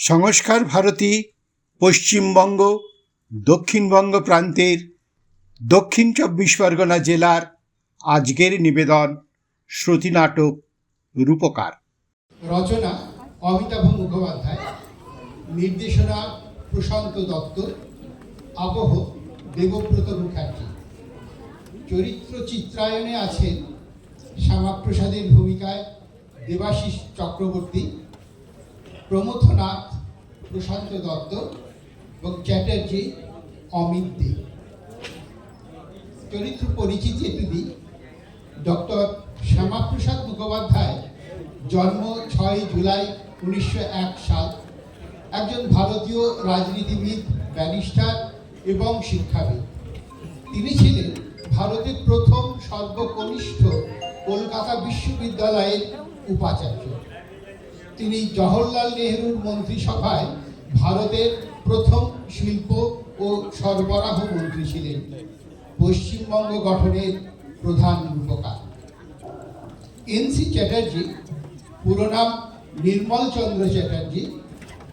সংস্কার ভারতী পশ্চিমবঙ্গ দক্ষিণবঙ্গ প্রান্তের দক্ষিণ ২৪ পরগনা জেলার আজকের নিবেদন শ্রুতি নাটক রূপকার। রচনা অমিতাভ মুখোপাধ্যায়, নির্দেশনা প্রশান্ত দত্ত, আবহ দেবব্রত মুখার্জি। চরিত্র চিত্রায়নে আছেন শ্যামাপ্রসাদের ভূমিকায় দেবাশিস চক্রবর্তী, প্রমথনাথ প্রশান্ত দত্ত এবং চ্যাটার্জি অমিত দে। চরিত্র পরিচিতি একটু দিই। ডক্টর শ্যামাপ্রসাদ মুখোপাধ্যায়, জন্ম ৬ জুলাই ১৯০১ সাল, একজন ভারতীয় রাজনীতিবিদ, ব্যারিস্টার এবং শিক্ষাবিদ। তিনি ছিলেন ভারতের প্রথম সর্বকনিষ্ঠ কলকাতা বিশ্ববিদ্যালয়ের উপাচার্য। তিনি জওহরলাল নেহরুর মন্ত্রিসভায় ভারতের প্রথম শিল্প ও সরবরাহ মন্ত্রী ছিলেন। পশ্চিমবঙ্গ গঠনের প্রধান রূপকার। এন.সি. চ্যাটার্জি, পুরো নাম নির্মল চন্দ্র চ্যাটার্জি,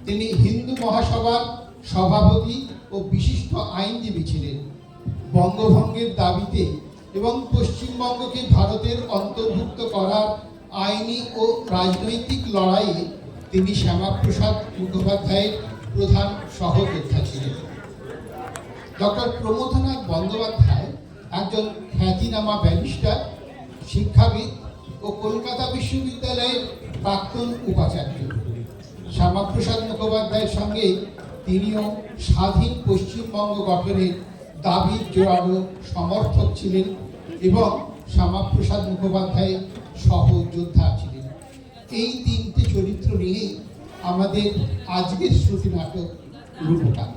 তিনি হিন্দু মহাসভার সভাপতি ও বিশিষ্ট আইনজীবী ছিলেন। বঙ্গভঙ্গের দাবিতে এবং পশ্চিমবঙ্গকে ভারতের অন্তর্ভুক্ত করার আইনি ও রাজনৈতিক লড়াইয়ে তিনি শ্যামাপ্রসাদ মুখোপাধ্যায়ের প্রধান সহযোদ্ধা ছিলেন। ডক্টর প্রমথনাথ বন্দ্যোপাধ্যায় একজন খ্যাতিনামা ব্যারিস্টার, শিক্ষাবিদ ও কলকাতা বিশ্ববিদ্যালয়ের প্রাক্তন উপাচার্য। শ্যামাপ্রসাদ মুখোপাধ্যায়ের সঙ্গে তিনিও স্বাধীন পশ্চিমবঙ্গ গঠনের দাবির জোরালো সমর্থক ছিলেন এবং শ্যামাপ্রসাদ মুখোপাধ্যায়ের সহযোদ্ধা ছিলেন। এই তিনটে চরিত্র নিয়ে আমাদের আজকের শ্রুতি নাটক রূপকার।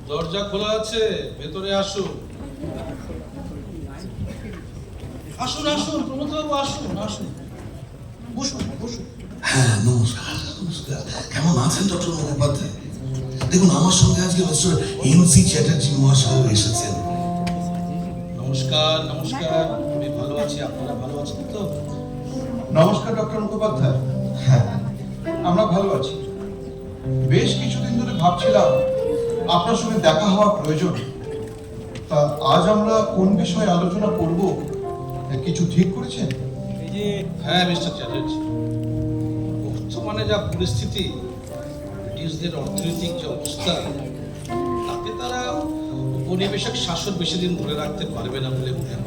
দরজা খোলা আছে, ভেতরে আসুন। আসুন আসুন প্রমথবাবু, আসুন আসুন, বসুন বসুন। হ্যাঁ, নমস্কার নমস্কার। কেমন আছেন ডক্টর মুখোপাধ্যায়? দেখুন, আমার সঙ্গে আজকে মিস্টার এন.সি. চ্যাটার্জি মহাশয় এসেছেন। নমস্কার নমস্কার, আমি ভালো আছি, আপনারা ভালো আছেন তো? নমস্কার ডক্টর মুখোপাধ্যায়। হ্যাঁ, আমরা ভালো আছি। বেশ কিছুদিন ধরে ভাবছিলাম আপনার সঙ্গে দেখা হওয়া প্রয়োজন। তা আজ আমরা কোন বিষয়ে আলোচনা করব, কিছু ঠিক করেছেন? হ্যাঁ মিস্টার চ্যাটার্জি, বর্তমানে যা পরিস্থিতি, ব্রিটিশদের অর্থনৈতিক যে অবস্থা, তাতে তারা উপনিবেশক শাসন বেশি দিন ধরে রাখতে পারবে না বলে মনে হয়।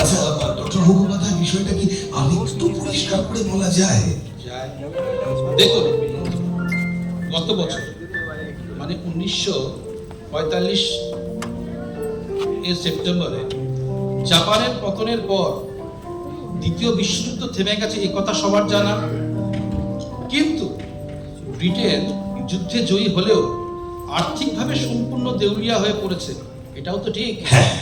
আচ্ছা ডক্টর মুখোপাধ্যায়, বিষয়টা কি আরেকটু পরিষ্কার করে বলা যায়? দেখুন, গত বছর মানে 1945 এর সেপ্টেম্বরে জাপানের পতনের পর দ্বিতীয় বিশ্বযুদ্ধ থেমে গেছে, এই কথা সবার জানা। কিন্তু ব্রিটেন যুদ্ধে জয়ী হলেও আর্থিকভাবে সম্পূর্ণ দেউলিয়া হয়ে পড়েছে, এটাও তো ঠিক। হ্যাঁ,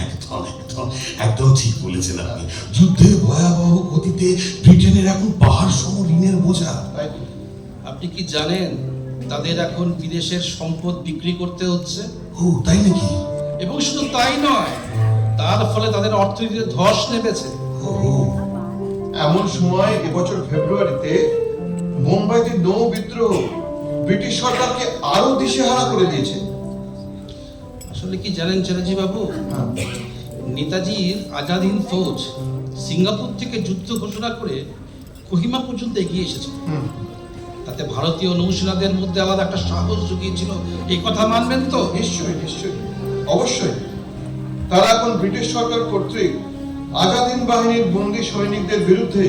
একদম ঠিক বলেছেন আপনি। যুদ্ধের ভয়াবহ গতিতে ব্রিটেনের এখন পাহাড় সম ঋণের বোঝা। আপনি কি জানেন তাদের এখন বিদেশের সম্পদ বিক্রি করতে হচ্ছে? ও তাই নাকি? এবং শুধু তাই নয়, তার ফলে তাদের অর্থনীতিতে ধস নেমেছে। এমন সময় এবছর ফেব্রুয়ারিতে মুম্বাইতে নৌ বিদ্রোহ ব্রিটিশ সরকারকে আরো দিশেহারা করে দিয়েছে। আসলে কি জানেন চ্যাটার্জি বাবু, নেতাজির আজাদ হিন্দ ফৌজ সিঙ্গাপুর থেকে যুদ্ধ ঘোষণা করে কোহিমা পর্যন্ত এগিয়ে এসেছে। তাতে ভারতীয় নৌসেনাদের মধ্যে আলাদা একটা সাহস জুগিয়েছিল, এই কথা মানবেন তো? নিশ্চয়ই নিশ্চয়ই, অবশ্যই। তারা এখন ব্রিটিশ সরকার কর্তৃক আজাদ হিন্দ বাহিনীর বন্দী সৈনিকদের বিরুদ্ধে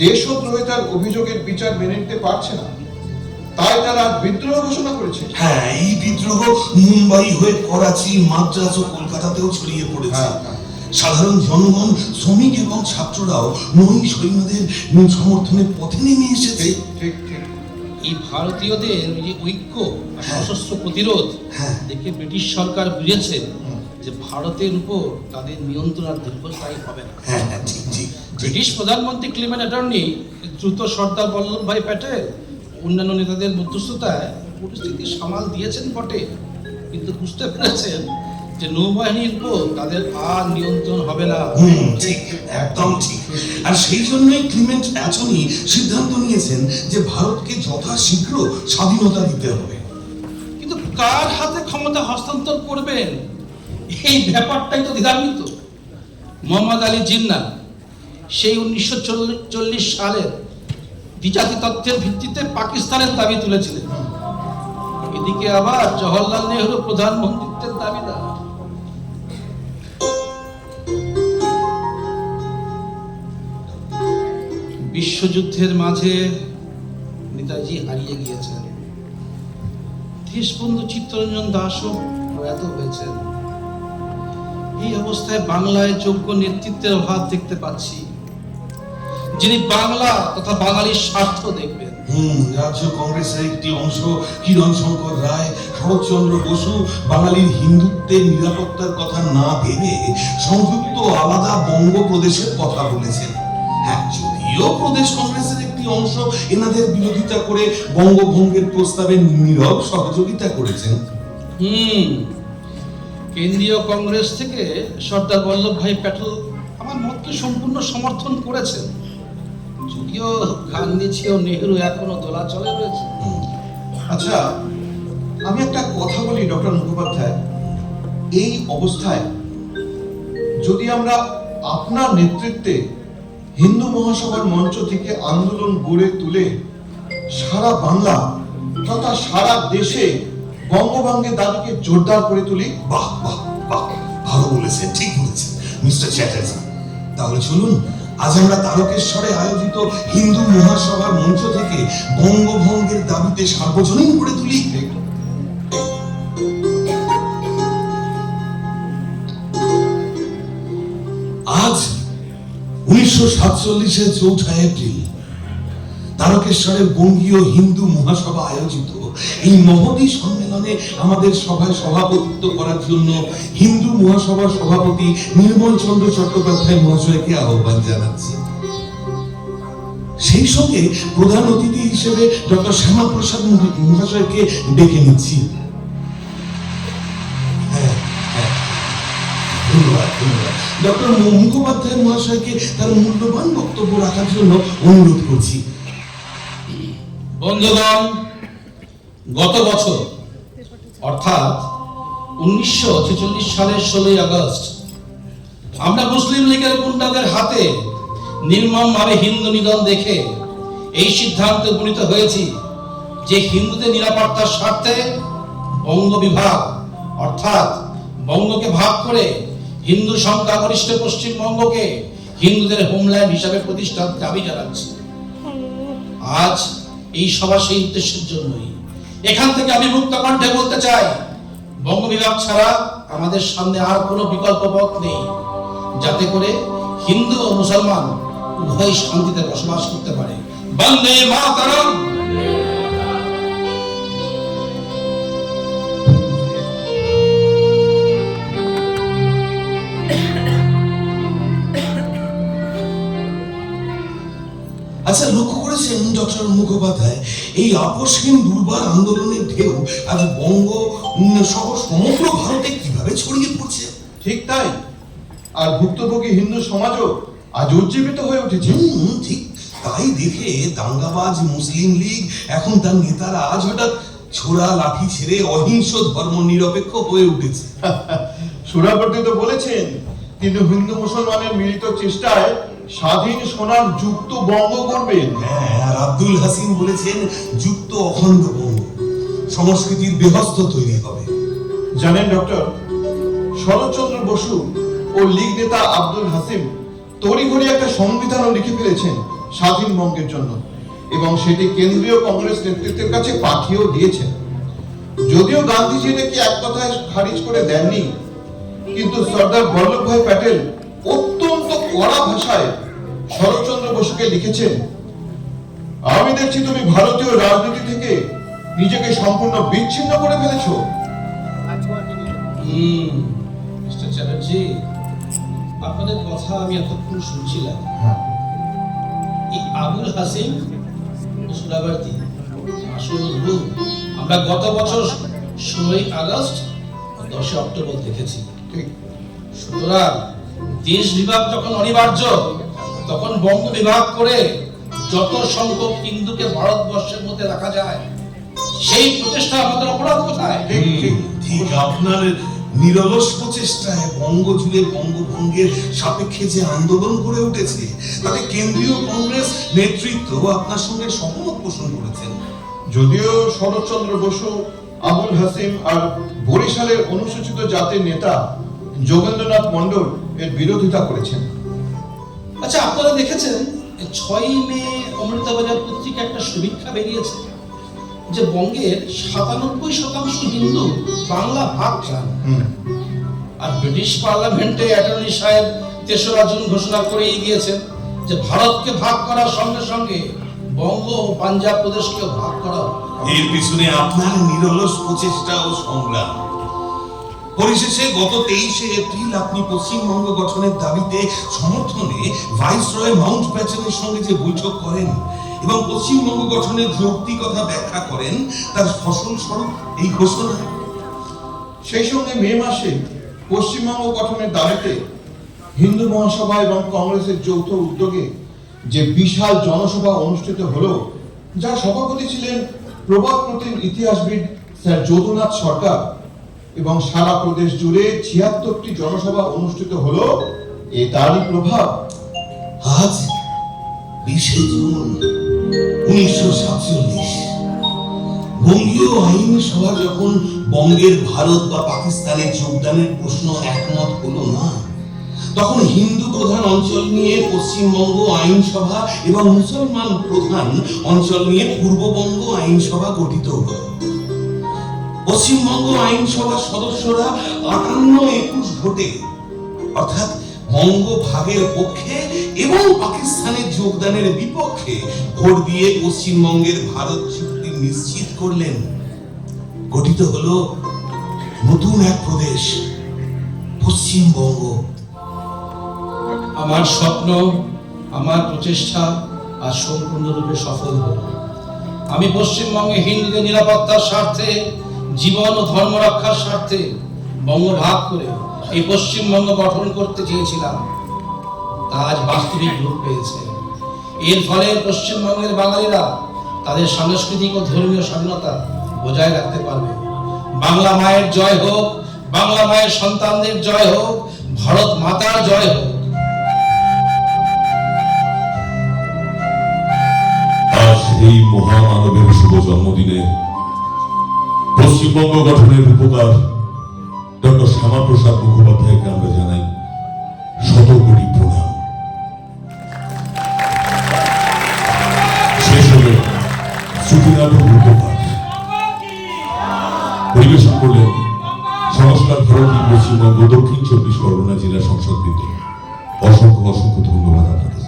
দেশদ্রোহিতার অভিযোগের বিচার মেনে নিতে পারছে না, তাই তারা বিদ্রোহ ঘোষণা করেছে। হ্যাঁ, এই বিদ্রোহ মুম্বাই হয়ে করাচি, মাদ্রাজ ও কলকাতাতেও ছড়িয়ে পড়েছে। সাধারণ জনগণ, শ্রমিক এবং ছাত্ররাও নৌ সৈন্যদের সমর্থনে পথে নেমে এসেছে। ঠিক ঠিক। এই ভারতীয়দের যে ঐক্য, সশস্ত্র প্রতিরোধ দেখে ব্রিটিশ সরকার বুঝেছে যে ভারতের উপর তাদের নিয়ন্ত্রণ আর দীর্ঘস্থায়ী হবে না। ঠিক ঠিক। ব্রিটিশ প্রধানমন্ত্রী ক্লেমেন্ট অ্যাটর্নি দ্রুত সর্দার বল্লভভাই প্যাটেল অন্যান্য নেতাদের মধ্যস্থতায় পরিস্থিতি সামাল দিয়েছেন বটে, কিন্তু বুঝতে পেরেছেন যে নৌবাহিনীর উপর তাদের আর নিয়ন্ত্রণ হবে না। ঠিক, একদম ঠিক। আর সেই জন্যই ক্লিমেন্ট অ্যাটর্নি সিদ্ধান্ত নিয়েছেন যে ভারতকে যথাশীঘ্র স্বাধীনতা দিতে হবে। কিন্তু কার হাতে ক্ষমতা হস্তান্তর করবেন, এই ব্যাপারটাই তো দ্বিধান্বিত। মোহাম্মদ আলী জিন্নাহ সেই 1940 সালের দ্বিজাতি তত্ত্বের ভিত্তিতে পাকিস্তানের দাবি তুলেছিলেন, এদিকে আবার জওহরলাল নেহরু প্রধানমন্ত্রীত্বের দাবিদার। বিশ্বযুদ্ধের মাঝে নেতাজি হারিয়ে গিয়েছেন, দেশবন্ধু চিত্তরঞ্জন দাসও প্রয়াত হয়েছেন। এই অবস্থায় বাংলায় যোগ্য নেতৃত্বের অভাব দেখতে পাচ্ছি, যিনি বাংলা তথা বাঙালির স্বার্থ দেখবেন। রাজ্য কংগ্রেসের একটি অংশ কিরণ শঙ্কর রায়, শরৎচন্দ্র বসু বাঙালির হিন্দুত্বের নিরাপত্তার কথা না ভেবে সংযুক্ত আলাদা বঙ্গ প্রদেশের কথা বলেছেন। হ্যাঁ, যদিও প্রদেশ কংগ্রেসের একটি অংশ এনাদের বিরোধিতা করে বঙ্গভঙ্গের প্রস্তাবে নীরব সহযোগিতা করেছেন। কেন্দ্রীয় কংগ্রেস থেকে সর্দার বল্লভভাই প্যাটেল আমার মতকে সম্পূর্ণ সমর্থন করেছেন, যদিও গান্ধীজি ও নেহরু এখনো দোলাচলে রয়েছে। আচ্ছা, আমি একটা কথা বলি ডক্টর মুখোপাধ্যায়, এই অবস্থায় যদি আমরা আপনার নেতৃত্বে হিন্দু মহাসভার মঞ্চ থেকে আন্দোলন গড়ে তুলে সারা বাংলা তথা সারা দেশে বঙ্গভঙ্গের দাবিকে জোরদার করে তুলি। বাহ বাহ বাহ, ভালো বলেছেন, ঠিক বলেছেন মিস্টার চ্যাটার্জি। তাহলে চলুন আজ আমরা তারকেশ্বরে আয়োজিত হিন্দু মহাসভার মঞ্চ থেকে বঙ্গভঙ্গের দাবিতে সার্বজনীন করে তুলি। আজ 1947-এর 4 এপ্রিল তারকেশ্বরের বঙ্গীয় হিন্দু মহাসভা আয়োজিত এই মহতী সম্মেলনে আমাদের সভায় সভাপতিত্ব করার জন্য হিন্দু মহাসভার সভাপতি নির্মল চন্দ্র চট্টোপাধ্যায় মহাশয়কে আহ্বান জানাচ্ছি। সেই সঙ্গে প্রধান অতিথি হিসেবে ডক্টর শ্যামাপ্রসাদ মহাশয়কে ডেকে নিচ্ছি। ধন্যবাদ ধন্যবাদ। ডক্টর মুখোপাধ্যায় মহাশয়কে তার মূল্যবান বক্তব্য রাখার জন্য অনুরোধ করছি। বন্ধুগণ, গত বছর অর্থাৎ 1946 সালের 16 আগস্ট আমরা মুসলিম লীগের গুন্ডাদের হাতে নির্মমভাবে হিন্দু নিধন দেখে এই সিদ্ধান্তে উপনীত হয়েছি যে হিন্দুদের নিরাপত্তার স্বার্থে বঙ্গ বিভাগ অর্থাৎ বঙ্গকে ভাগ করে হিন্দু সংখ্যাগরিষ্ঠ পশ্চিমবঙ্গকে হিন্দুদের হোমল্যান্ড হিসাবে প্রতিষ্ঠার দাবি জানাচ্ছি। আজ এই সভা সেই উদ্দেশ্যের জন্যই। এখান থেকে আমি মুক্ত কণ্ঠে বলতে চাই, বঙ্গ বিভাগ ছাড়া আমাদের সামনে আর কোনো বিকল্প পথ নেই, যাতে করে হিন্দু ও মুসলমান উভয় শান্তিতে বসবাস করতে পারে। বন্দে মাতরম। আচ্ছা, লক্ষ্য করেছেন ডক্টর মুখোপাধ্যায়, এই আপসহীন দুর্বার আন্দোলনের ঢেউ আজ বঙ্গ সহ সমগ্র ভারতে কিভাবে ছড়িয়ে পড়ছে। ঠিক তাই, আর ভুক্তভোগী হিন্দু সমাজও আজ উজ্জীবিত হয়ে উঠেছে। ঠিক তাই দেখে দাঙ্গাবাজ মুসলিম লীগ এখন তার নেতারা আজ হঠাৎ ছোড়া লাঠি ছেড়ে অহিংস ধর্ম নিরপেক্ষ হয়ে উঠেছে। সুরাবর্তী তো বলেছেন তিনি হিন্দু মুসলমানের মিলিত চেষ্টায় স্বাধীন সোনার যুক্ত বঙ্গ করবেন। হ্যাঁ, আর আব্দুল হাসিন বলেছেন যুক্ত অখণ্ড বঙ্গ, সংস্কৃতির বেহস্ত তৈরি হবে। জানেন ডক্টর, শরৎচন্দ্র বসু ও লীগ নেতা আব্দুল হাসিম তড়িঘড়ি একটা সংবিধানও লিখে ফেলেছেন স্বাধীন বঙ্গের জন্য, এবং সেটি কেন্দ্রীয় কংগ্রেস নেতৃত্বের কাছে পাঠিয়েও দিয়েছেন। যদিও গান্ধীজি এটাকে এক কথায় খারিজ করে দেননি, কিন্তু সর্দার বল্লভভাই প্যাটেল অত্যন্ত কড়া ভাষায় শরৎচন্দ্র বসুকে লিখেছেন, আমি দেখছি তুমি ভারতীয় রাজনীতি থেকে নিজেকে সম্পূর্ণ বিচ্ছিন্ন করে ফেলেছো। মিস্টার চ্যাটার্জি, আপনাদের কথা আমি এতক্ষণ শুনছিলাম। এই আবুল হাসিম ও সুরাবর্তী আসলে বাবু, আমরা গত বছর 16ই আগস্ট 10 অক্টোবর দেখেছি। ঠিক। সুতরাং দেশ বিভাগ যখন অনিবার্য, তখন বঙ্গ বিভাগ করে যত সংখ্যক হিন্দুকে ভারতবর্ষের মধ্যে রাখা যায়, সেই প্রচেষ্টা আমাদের অপরাধ কোথায়? ঠিক ঠিক ঠিক আপনার নিরলস প্রচেষ্টায় বঙ্গ জুড়ে বঙ্গভঙ্গের সাপেক্ষে যে আন্দোলন গড়ে উঠেছে, তাতে কেন্দ্রীয় কংগ্রেস নেতৃত্ব আপনার সঙ্গে সহমত পোষণ করেছেন। যদিও শরৎচন্দ্র বসু, আবুল হাসিম আর বরিশালের অনুসূচিত জাতির নেতা যোগেন্দ্রনাথ মণ্ডল এর বিরোধিতা করেছেন। আচ্ছা, আপনারা দেখেছেন 6ই মে অমৃতাবাজার পত্রিকা একটা সমীক্ষা বেরিয়েছে যে বঙ্গের 97% হিন্দু বাংলা ভাগ চান। আর ব্রিটিশ পার্লামেন্টে অ্যাটর্নি সাহেব 3রা জুন ঘোষণা করেই দিয়েছেন যে ভারতকে ভাগ করার সঙ্গে সঙ্গে বঙ্গ ও পাঞ্জাব প্রদেশকেও ভাগ করা হবে। এর পিছনে আপনার নিরলস প্রচেষ্টা ও সংগ্রাম। পরিশেষে গত 23শে এপ্রিল আপনি পশ্চিমবঙ্গ গঠনের দাবিতে সমর্থনে ভাইসরয় মাউন্ট ব্যাটেনের সঙ্গে যে বৈঠক করেন এবং পশ্চিমবঙ্গ গঠনের যৌক্তিকতা ব্যাখ্যা করেন, তার ফসলস্বরূপ এই ঘোষণা। সেই সঙ্গে মে মাসে পশ্চিমবঙ্গ গঠনের দাবিতে হিন্দু মহাসভা এবং কংগ্রেসের যৌথ উদ্যোগে যে বিশাল জনসভা অনুষ্ঠিত হলো, যার সভাপতি ছিলেন প্রবাদ প্রতিম ইতিহাসবিদ স্যার যদুনাথ সরকার, এবং সারা প্রদেশ জুড়ে 76টি জনসভা অনুষ্ঠিত হলো, এ তারই প্রভাব। আজ 20শে জুন 1947 বঙ্গীয় আইন সভা যখন বঙ্গের ভারত বা পাকিস্তানে যোগদানের প্রশ্ন একমত হলো না, তখন হিন্দু প্রধান অঞ্চল নিয়ে পশ্চিমবঙ্গ আইনসভা এবং মুসলমান প্রধান অঞ্চল নিয়ে পূর্ববঙ্গ আইনসভা গঠিত হলো। পশ্চিমবঙ্গ আইনসভার সদস্যরা 58-21 ভোটে, অর্থাৎ বঙ্গ ভাগের পক্ষে এবং পাকিস্তানের যোগদানের বিপক্ষে ভোট দিয়ে পশ্চিমবঙ্গের ভারত চুক্তি নিশ্চিত করলেন। গঠিত হলো নতুন এক প্রদেশ, পশ্চিমবঙ্গ। আমার স্বপ্ন, আমার প্রচেষ্টা আজ সম্পূর্ণরূপে সফল হল। আমি পশ্চিমবঙ্গে হিন্দুদের নিরাপত্তার স্বার্থে, জীবন ও ধর্ম রক্ষার স্বার্থে বঙ্গ ভাগ করে এই পশ্চিমবঙ্গ গঠন করতে চেয়েছিলাম। তা আজ বাস্তবিক রূপ পেয়েছে। এর ফলে পশ্চিমবঙ্গের বাঙালিরা তাদের সাংস্কৃতিক ও ধর্মীয় স্বাধীনতা বজায় রাখতে পারবে। বাংলা মায়ের জয় হোক, বাংলা মায়ের সন্তানদের জয় হোক, ভারত মাতার জয় হোক। আজ এই মহামানবের শুভ জন্মদিনে পশ্চিমবঙ্গ গঠনের রূপকার ডক্টর শ্যামাপ্রসাদ মুখোপাধ্যায়কে আমরা জানাই 100 কোটি প্রণাম। শেষ হল শ্রুতিনাটক রূপকার, পরিবেশন করলেন সংস্কার ভারতী পশ্চিমবঙ্গ দক্ষিণ 24 পরগনা জেলা সংসদবৃন্দ। অসংখ্য অসংখ্য ধন্যবাদ আপনাদের।